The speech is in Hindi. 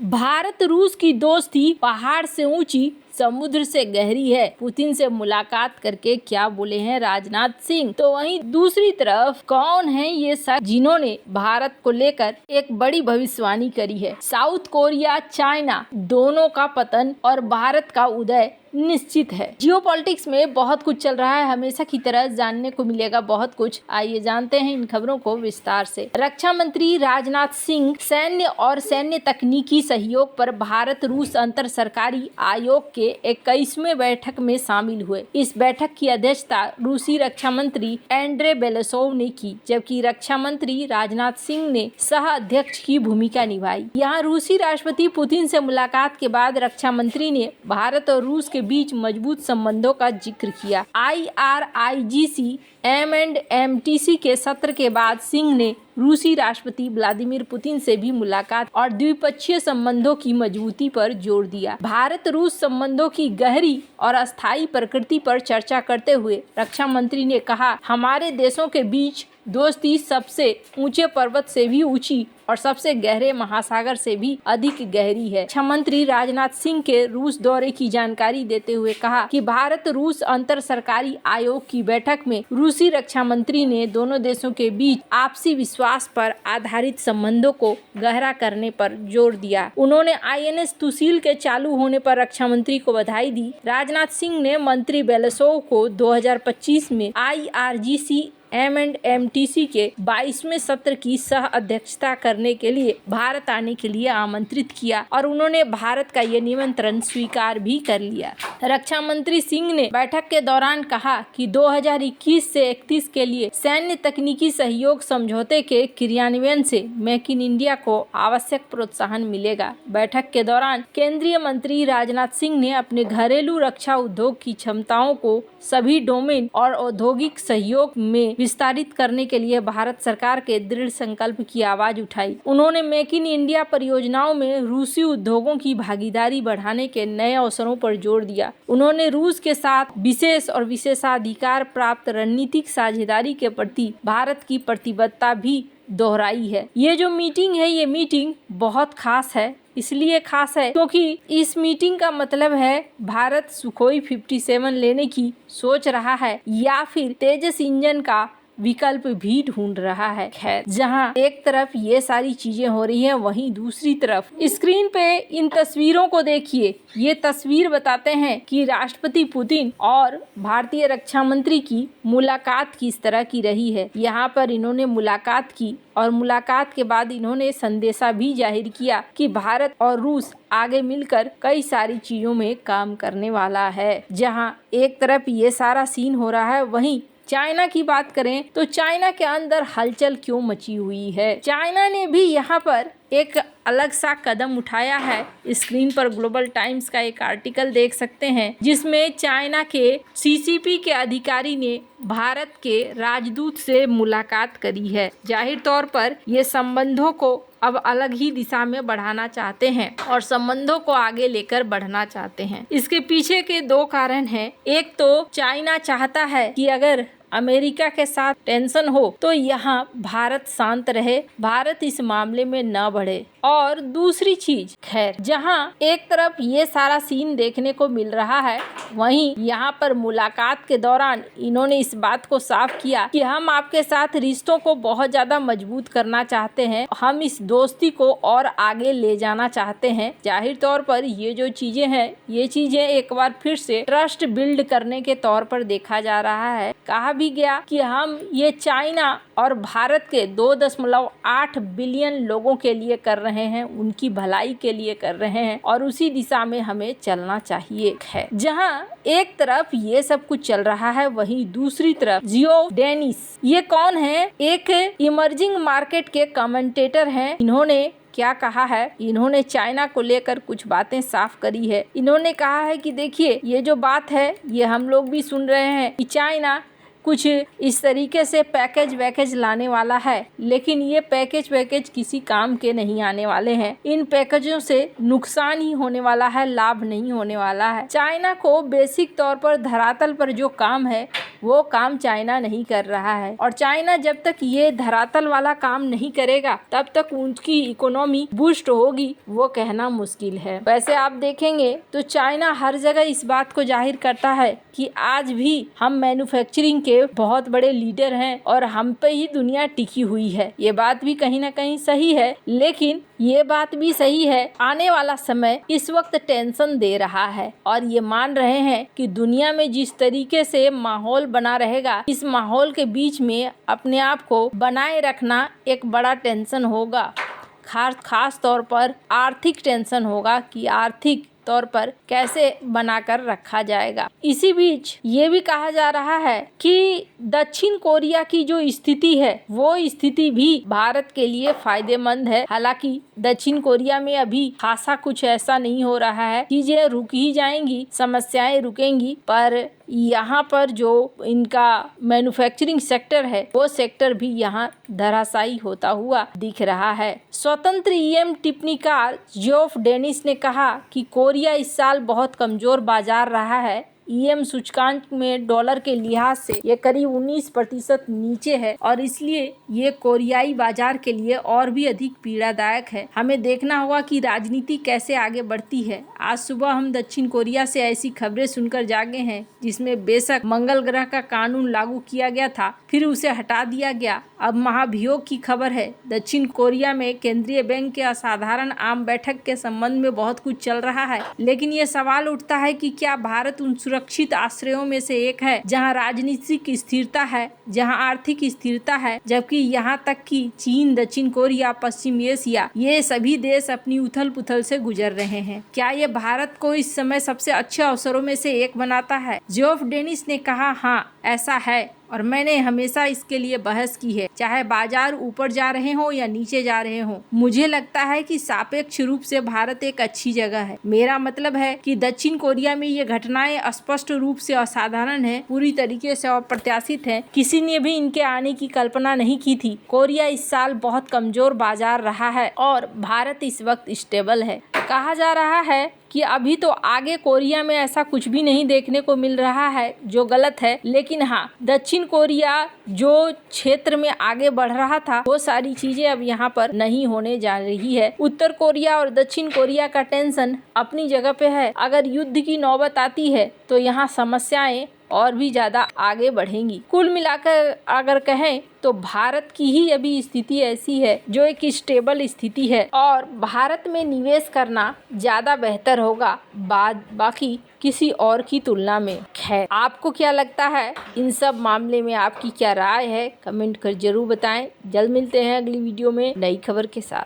भारत रूस की दोस्ती पहाड़ से ऊंची, समुद्र से गहरी है। पुतिन से मुलाकात करके क्या बोले हैं राजनाथ सिंह। तो वहीं दूसरी तरफ कौन है ये शख्स जिन्होंने भारत को लेकर एक बड़ी भविष्यवाणी करी है। साउथ कोरिया, चाइना दोनों का पतन और भारत का उदय निश्चित है। जियोपॉलिटिक्स में बहुत कुछ चल रहा है, हमेशा की तरह जानने को मिलेगा बहुत कुछ। आइए जानते हैं इन खबरों को विस्तार से। रक्षा मंत्री राजनाथ सिंह सैन्य और सैन्य तकनीकी सहयोग पर भारत रूस अंतर सरकारी आयोग के 21वें बैठक में शामिल हुए। इस बैठक की अध्यक्षता रूसी रक्षा मंत्री एंड्रे बेलेसोव ने की, जबकि रक्षा मंत्री राजनाथ सिंह ने सह अध्यक्ष की भूमिका निभाई। यहाँ रूसी राष्ट्रपति पुतिन से मुलाकात के बाद रक्षा मंत्री ने भारत और रूस के बीच मजबूत संबंधों का जिक्र किया। IRIGC M&MTC के सत्र के बाद सिंह ने रूसी राष्ट्रपति व्लादिमीर पुतिन से भी मुलाकात और द्विपक्षीय संबंधों की मजबूती पर जोर दिया। भारत रूस संबंधों की गहरी और अस्थायी प्रकृति पर चर्चा करते हुए रक्षा मंत्री ने कहा, हमारे देशों के बीच दोस्ती सबसे ऊंचे पर्वत से भी ऊंची और सबसे गहरे महासागर से भी अधिक गहरी है। रक्षा मंत्री राजनाथ सिंह के रूस दौरे की जानकारी देते हुए कहा कि भारत रूस अंतर सरकारी आयोग की बैठक में रूसी रक्षा मंत्री ने दोनों देशों के बीच आपसी विश्वास पर आधारित संबंधों को गहरा करने पर जोर दिया। उन्होंने INS तुसील के चालू होने पर रक्षा मंत्री को बधाई दी। राजनाथ सिंह ने मंत्री बेलेसोव को 2025 में IRGC M&MTC के 22वें सत्र की सह अध्यक्षता करने के लिए भारत आने के लिए आमंत्रित किया और उन्होंने भारत का ये निमंत्रण स्वीकार भी कर लिया। रक्षा मंत्री सिंह ने बैठक के दौरान कहा कि 2021 से 31 के लिए सैन्य तकनीकी सहयोग समझौते के क्रियान्वयन से मेक इन इंडिया को आवश्यक प्रोत्साहन मिलेगा। बैठक के दौरान केंद्रीय मंत्री राजनाथ सिंह ने अपने घरेलू रक्षा उद्योग की क्षमताओं को सभी डोमेन और औद्योगिक सहयोग में विस्तारित करने के लिए भारत सरकार के दृढ़ संकल्प की आवाज उठाई। उन्होंने मेक इन इंडिया परियोजनाओं में रूसी उद्योगों की भागीदारी बढ़ाने के नए अवसरों पर जोर दिया। उन्होंने रूस के साथ विशेष और विशेषाधिकार प्राप्त रणनीतिक साझेदारी के प्रति भारत की प्रतिबद्धता भी दोहराई है। ये जो मीटिंग है, ये मीटिंग बहुत खास है। इसलिए खास है क्योंकि इस मीटिंग का मतलब है भारत सुखोई 57 लेने की सोच रहा है या फिर तेजस इंजन का विकल्प भी ढूंढ रहा है। खैर, जहां एक तरफ ये सारी चीजें हो रही हैं, वहीं दूसरी तरफ स्क्रीन पे इन तस्वीरों को देखिए। ये तस्वीर बताते हैं कि राष्ट्रपति पुतिन और भारतीय रक्षा मंत्री की मुलाकात किस तरह की रही है। यहाँ पर इन्होंने मुलाकात की और मुलाकात के बाद इन्होंने संदेशा भी जाहिर किया कि भारत और रूस आगे मिलकर कई सारी चीजों में काम करने वाला है। जहाँ एक तरफ ये सारा सीन हो रहा है, वहीं चाइना की बात करें तो चाइना के अंदर हलचल क्यों मची हुई है। चाइना ने भी यहाँ पर एक अलग सा कदम उठाया है। स्क्रीन पर ग्लोबल टाइम्स का एक आर्टिकल देख सकते हैं, जिसमें चाइना के CCP के अधिकारी ने भारत के राजदूत से मुलाकात करी है। जाहिर तौर पर ये संबंधों को अब अलग ही दिशा में बढ़ाना चाहते हैं और संबंधों को आगे लेकर बढ़ना चाहते हैं। इसके पीछे के दो कारण हैं। एक तो चाइना चाहता है कि अगर अमेरिका के साथ टेंशन हो तो यहाँ भारत शांत रहे, भारत इस मामले में न बढ़े। और दूसरी चीज, खैर, जहाँ एक तरफ ये सारा सीन देखने को मिल रहा है, वहीं यहाँ पर मुलाकात के दौरान इन्होंने इस बात को साफ किया कि हम आपके साथ रिश्तों को बहुत ज्यादा मजबूत करना चाहते हैं, हम इस दोस्ती को और आगे ले जाना चाहते हैं। जाहिर तौर पर ये जो चीजें हैं, ये चीजें एक बार फिर से ट्रस्ट बिल्ड करने के तौर पर देखा जा रहा है। कहा भी गया कि हम ये चाइना और भारत के 2.8 बिलियन लोगों के लिए कर रहे हैं, उनकी भलाई के लिए कर रहे हैं और उसी दिशा में हमें चलना चाहिए है। जहां एक तरफ ये सब कुछ चल रहा है, वहीं दूसरी तरफ जियो डेनिस, ये कौन है? एक इमर्जिंग मार्केट के कमेंटेटर हैं। इन्होंने क्या कहा है? इन्होंने चाइना को लेकर कुछ बातें साफ करी है। इन्होंने कहा है कि देखिए, ये जो बात है ये हम लोग भी सुन रहे हैं कि चाइना कुछ इस तरीके से पैकेज वैकेज लाने वाला है, लेकिन ये पैकेज वैकेज किसी काम के नहीं आने वाले हैं। इन पैकेजों से नुकसान ही होने वाला है, लाभ नहीं होने वाला है। चाइना को बेसिक तौर पर धरातल पर जो काम है वो काम चाइना नहीं कर रहा है। और चाइना जब तक ये धरातल वाला काम नहीं करेगा तब तक उनकी इकोनॉमी बूस्ट होगी वो कहना मुश्किल है। वैसे आप देखेंगे तो चाइना हर जगह इस बात को जाहिर करता है कि आज भी हम मैन्युफैक्चरिंग के बहुत बड़े लीडर हैं और हम पे ही दुनिया टिकी हुई है। ये बात भी कहीं ना कहीं सही है, लेकिन ये बात भी सही है आने वाला समय इस वक्त टेंशन दे रहा है और ये मान रहे हैं कि दुनिया में जिस तरीके से माहौल बना रहेगा, इस माहौल के बीच में अपने आप को बनाए रखना एक बड़ा टेंशन होगा। खास तौर पर आर्थिक टेंशन होगा कि आर्थिक तौर पर कैसे बनाकर रखा जाएगा। इसी बीच ये भी कहा जा रहा है कि दक्षिण कोरिया की जो स्थिति है वो स्थिति भी भारत के लिए फायदेमंद है। हालांकि दक्षिण कोरिया में अभी खासा कुछ ऐसा नहीं हो रहा है, चीजें रुक ही जाएंगी, समस्याएं रुकेंगी, पर यहाँ पर जो इनका मैन्युफैक्चरिंग सेक्टर है वो सेक्टर भी यहाँ धराशायी होता हुआ दिख रहा है। स्वतंत्र ईएम टिप्पणीकार जेफ डेनिस ने कहा कि कोरिया इस साल बहुत कमजोर बाजार रहा है। ईएम सूचकांक में डॉलर के लिहाज से ये करीब 19% नीचे है और इसलिए ये कोरियाई बाजार के लिए और भी अधिक पीड़ादायक है। हमें देखना होगा कि राजनीति कैसे आगे बढ़ती है। आज सुबह हम दक्षिण कोरिया से ऐसी खबरें सुनकर जागे हैं जिसमें बेशक मंगल ग्रह का कानून लागू किया गया था, फिर उसे हटा दिया गया। अब महाभियोग की खबर है। दक्षिण कोरिया में केंद्रीय बैंक के असाधारण आम बैठक के संबंध में बहुत कुछ चल रहा है, लेकिन ये सवाल उठता है कि क्या भारत उन सुरक्षित आश्रयों में से एक है जहां राजनीतिक स्थिरता है, जहां आर्थिक स्थिरता है, जबकि यहां तक कि चीन, दक्षिण कोरिया, पश्चिम एशिया, ये सभी देश अपनी उथल पुथल से गुजर रहे हैं। क्या ये भारत को इस समय सबसे अच्छे अवसरों में से एक बनाता है? जेफ डेनिस ने कहा, हाँ ऐसा है और मैंने हमेशा इसके लिए बहस की है, चाहे बाजार ऊपर जा रहे हो या नीचे जा रहे हो। मुझे लगता है कि सापेक्ष रूप से भारत एक अच्छी जगह है। मेरा मतलब है कि दक्षिण कोरिया में ये घटनाएं स्पष्ट रूप से असाधारण है, पूरी तरीके से अप्रत्याशित है। किसी ने भी इनके आने की कल्पना नहीं की थी। कोरिया इस साल बहुत कमजोर बाजार रहा है और भारत इस वक्त स्टेबल है। कहा जा रहा है कि अभी तो आगे कोरिया में ऐसा कुछ भी नहीं देखने को मिल रहा है जो गलत है, लेकिन हाँ, दक्षिण कोरिया जो क्षेत्र में आगे बढ़ रहा था वो सारी चीजें अब यहाँ पर नहीं होने जा रही है। उत्तर कोरिया और दक्षिण कोरिया का टेंशन अपनी जगह पे है। अगर युद्ध की नौबत आती है तो यहाँ समस्याएं और भी ज्यादा आगे बढ़ेंगी। कुल मिलाकर अगर कहें तो भारत की ही अभी स्थिति ऐसी है जो एक स्टेबल स्थिति है और भारत में निवेश करना ज्यादा बेहतर होगा बाकी किसी और की तुलना में। खैर, आपको क्या लगता है इन सब मामले में? आपकी क्या राय है? कमेंट कर जरूर बताएं। जल्द मिलते हैं अगली वीडियो में नई खबर के साथ।